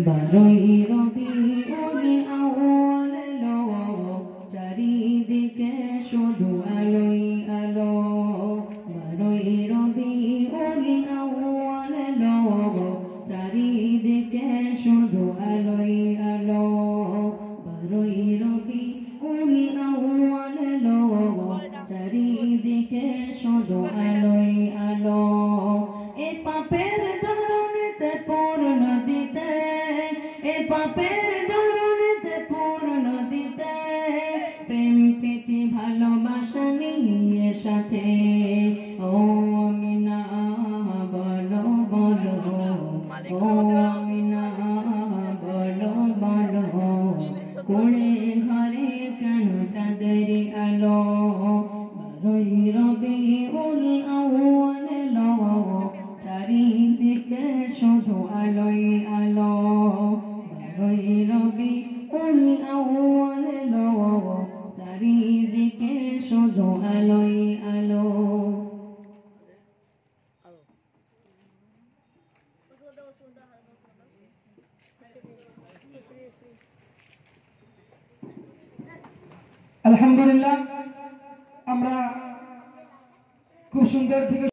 বারোই রবিউল আউয়াল লো, চারিদিকে শুধু আলোই আলো। বারোই রবিউল আউয়াল লো, চারিদিকে শুধু আলোই আলো। বারোই রবিউল আউয়াল লো, চারিদিকে শুধু আলোই আলো। এ পাপের ধরনেতে পূর্ণ দিতে, এ পাপের ধরনেতে পূর্ণ দিতে, প্রেম প্রীতি ভালোবাসা নিয়ে সাথে। ও আমিনা বলো বলো, ও আমিনা বলো বলো, কুড়ে ঘরে কেন চাঁদের আলো। বারোই রবিউল আউয়াল লো, চারিদিকে শুধু আলোই আলো। বারোই রবিউল আউয়াল লো, চারিদিকে শুধু আলোই আলো। আলহামদুলিল্লাহ, আমরা খুব সুন্দর থেকে